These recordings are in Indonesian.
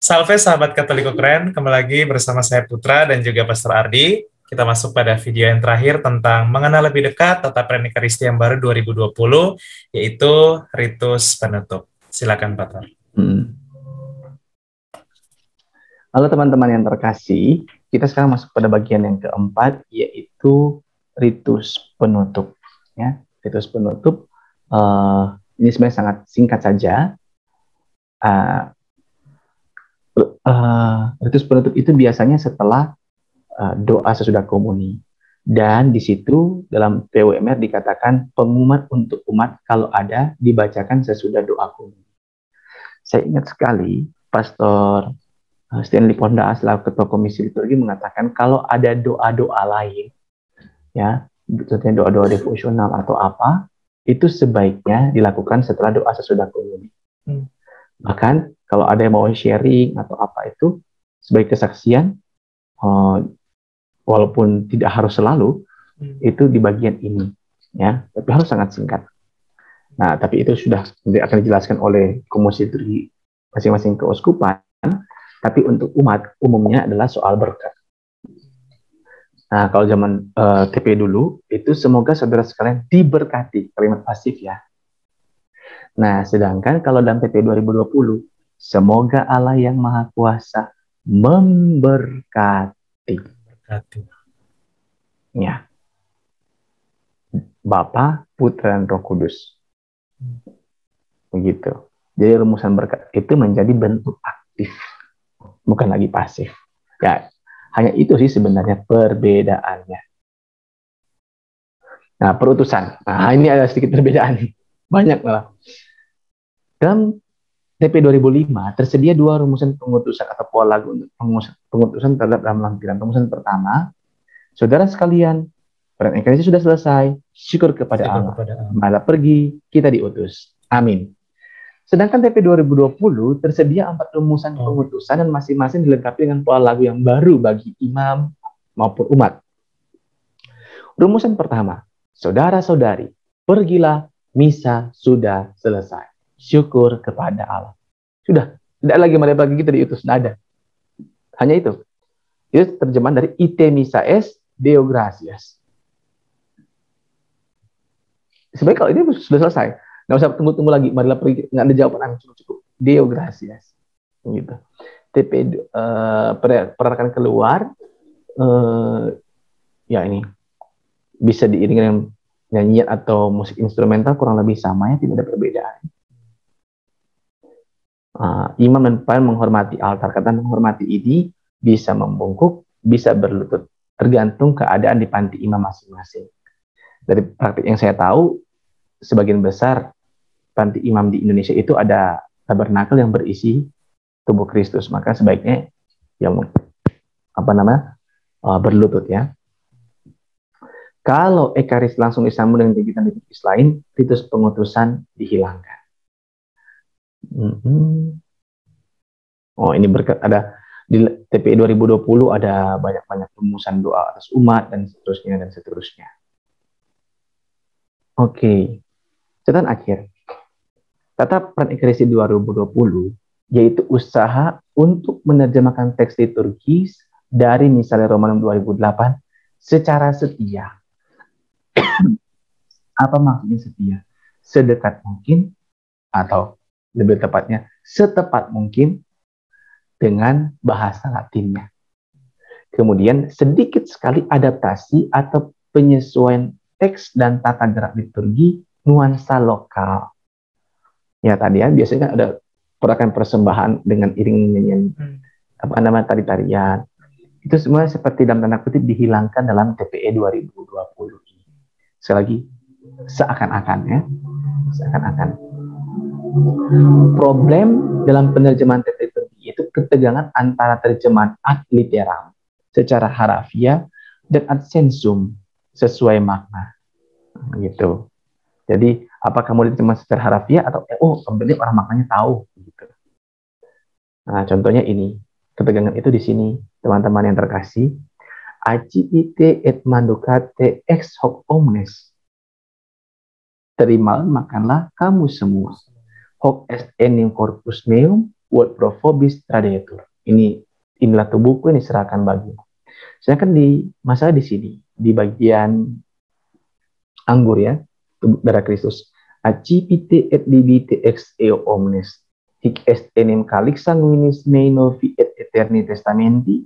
Salve sahabat Katoliko keren, kembali lagi bersama saya Putra dan juga Pastor Ardi. Kita masuk pada video yang terakhir tentang mengenal lebih dekat tata Eucharistia yang baru 2020, yaitu ritus penutup. Silakan Pastor. Halo teman-teman yang terkasih, kita sekarang masuk pada bagian yang keempat, yaitu ritus penutup. Ya, ritus penutup ini sebenarnya sangat singkat saja. Ritus penutup itu biasanya setelah doa sesudah komuni. Dan di situ dalam PWMR dikatakan pengumuman untuk umat kalau ada dibacakan sesudah doa komuni. Saya ingat sekali Pastor Stanley Ponda selaku Ketua Komisi Liturgi mengatakan kalau ada doa-doa lain, ya, contohnya doa-doa devosional atau apa, itu sebaiknya dilakukan setelah doa sesudah komuni. Bahkan kalau ada yang mau sharing atau apa itu sebagai kesaksian, walaupun tidak harus selalu, itu di bagian ini, ya, tapi harus sangat singkat. Nah, tapi itu sudah akan dijelaskan oleh Komisi Liturgi masing-masing keuskupan. Tapi untuk umat umumnya adalah soal berkat. Nah, kalau zaman TP dulu, itu semoga saudara sekalian diberkati, kalimat pasif ya. Nah, sedangkan kalau dalam TP 2020, semoga Allah yang Maha Kuasa memberkati. Ya. Bapa, Putra, dan Roh Kudus. Begitu. Jadi rumusan berkat itu menjadi bentuk aktif, bukan lagi pasif. Ya, hanya itu sih sebenarnya perbedaannya. Nah, perutusan. Nah, ini ada sedikit perbedaan. Banyak malah. Dalam TP 2005 tersedia dua rumusan pengutusan atau pola lagu untuk pengutusan terhadap dalam lampiran. Rumusan pertama, saudara sekalian, peran Ekaristi sudah selesai, syukur kepada Allah. Malah pergi, kita diutus. Amin. Sedangkan TP 2020 tersedia 4 rumusan pengutusan dan masing-masing dilengkapi dengan pola lagu yang baru bagi imam maupun umat. Rumusan pertama, saudara-saudari, pergilah, misa sudah selesai. Syukur kepada Allah. Sudah, tidak lagi malah bagi kita diutus, tidak ada. Hanya itu. Itu terjemahan dari Ite Missa Est Deo Gratias. Sebenarnya kalau ini sudah selesai. Nggak usah tunggu-tunggu lagi, marilah pergi, nggak ada jawaban cukup. Deo Gratias. Gitu. TP perarakan keluar, ya ini bisa diiringi dengan nyanyian atau musik instrumental kurang lebih sama ya, tidak ada perbedaan. Imam dan pelayan menghormati altar. Kata menghormati ini bisa membungkuk, bisa berlutut, tergantung keadaan di panti imam masing-masing. Dari praktik yang saya tahu, sebagian besar panti imam di Indonesia itu ada tabernakel yang berisi tubuh Kristus, maka sebaiknya yang berlutut ya. Kalau Ekaris langsung disambung dengan kegiatan liturgis lain, ritus pengutusan dihilangkan. Oh, ini berkat ada di TPI 2020 ada banyak-banyak rumusan doa atas umat dan seterusnya dan seterusnya. Oke. Catatan akhir. Tata peran Ekaristi 2020 yaitu usaha untuk menerjemahkan teks liturgis dari misalnya Romanum 2008 secara setia. Apa maksudnya setia? Sedekat mungkin atau lebih tepatnya setepat mungkin dengan bahasa Latinnya. Kemudian sedikit sekali adaptasi atau penyesuaian teks dan tata gerak liturgi nuansa lokal. Ya tadi ya biasanya kan ada pergerakan persembahan dengan iring nyanyian tari-tarian. Itu semua seperti dalam tanda kutip dihilangkan dalam TPE 2020 ini. Sekali lagi seakan-akan ya, seakan-akan. Problem dalam penerjemahan teks liturgi itu ketegangan antara terjemahan ad literam secara harafiah dan ad sensum sesuai makna, gitu. Jadi apakah mau diterjemah secara harafiah atau sebenarnya orang maknanya tahu, gitu. Nah, contohnya ini ketegangan itu di sini, teman-teman yang terkasih. Acipite et mandukate ex hoc omnes. Terimalah makanlah kamu semua. Hoc est enim corpus meum Word pro vobis tradetur. Inilah tubuhku yang diserahkan bagimu. Sedangkan di masalah di sini, di bagian anggur ya, tubuh darah Kristus. Accipite et bibite ex eo omnes. Hic est enim calix sanguinis mei novi et eterni testamenti,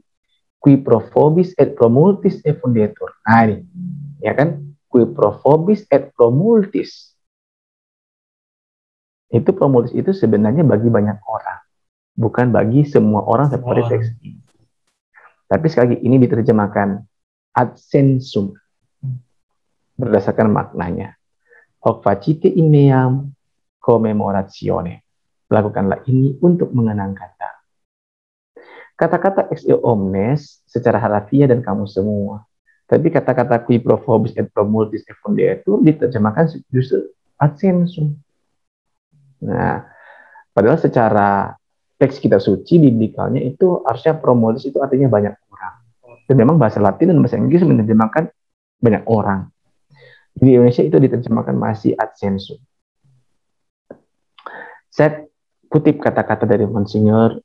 qui pro vobis et pro multis effundetur. Nah ini, ya kan? Qui pro vobis et pro multis. Itu pro multis itu sebenarnya bagi banyak orang, bukan bagi semua orang seperti teks ini. Tapi sekali lagi ini diterjemahkan ad sensum berdasarkan maknanya. Hoc facite in meam commemoratione. Lakukanlah ini untuk mengenang kata. Kata-kata ex eo omnes secara harafiah dan kamu semua. Tapi kata-kata qui pro vobis et pro multis effundetur diterjemahkan justru ad sensum. Nah, padahal secara teks kitab suci biblikalnya itu harusnya pro multis itu artinya banyak orang. Dan memang bahasa Latin dan bahasa Inggris menerjemahkan banyak orang. Di Indonesia itu diterjemahkan masih ad sensum. Saya kutip kata-kata dari Monsinyur,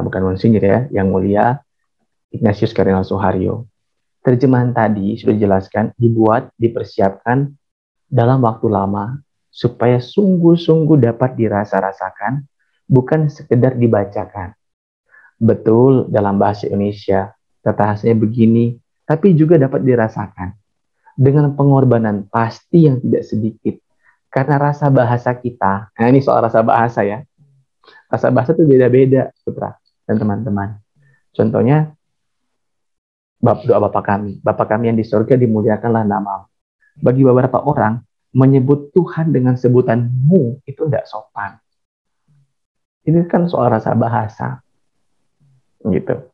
bukan Monsinyur ya, yang mulia Ignatius Kardinal Suharyo. Terjemahan tadi sudah dijelaskan, dibuat, dipersiapkan dalam waktu lama supaya sungguh-sungguh dapat dirasa-rasakan, bukan sekedar dibacakan. Betul dalam bahasa Indonesia, tata khasnya begini, tapi juga dapat dirasakan. Dengan pengorbanan pasti yang tidak sedikit. Karena rasa bahasa kita, nah ini soal rasa bahasa ya. Rasa bahasa itu beda-beda, Putra dan teman-teman. Contohnya, doa Bapa kami yang di surga dimuliakanlah namamu. Bagi beberapa orang, menyebut Tuhan dengan sebutan-mu itu tidak sopan. Ini kan soal rasa bahasa. Gitu.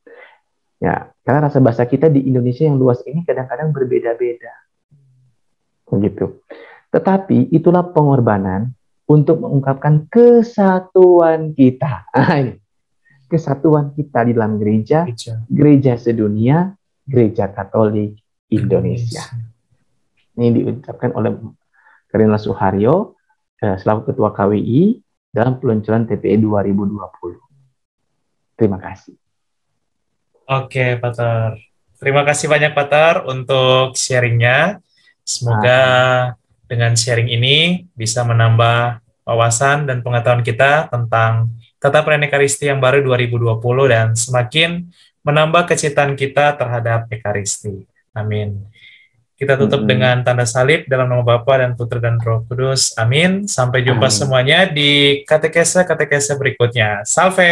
Ya, karena rasa bahasa kita di Indonesia yang luas ini kadang-kadang berbeda-beda. Gitu. Tetapi itulah pengorbanan untuk mengungkapkan kesatuan kita. Kesatuan kita di dalam gereja sedunia, gereja Katolik Indonesia. Ini diucapkan oleh Kardinal Suharyo selaku Ketua KWI dalam peluncuran TPE 2020. Terima kasih. Oke, Pater. Terima kasih banyak, Pater, untuk sharingnya. Semoga dengan sharing ini bisa menambah wawasan dan pengetahuan kita tentang Tata Perayaan Ekaristi yang baru 2020 dan semakin menambah kecintaan kita terhadap Ekaristi. Amin. Kita tutup dengan tanda salib dalam nama Bapa dan Putra dan Roh Kudus. Amin. Sampai jumpa semuanya di katekese berikutnya. Salve.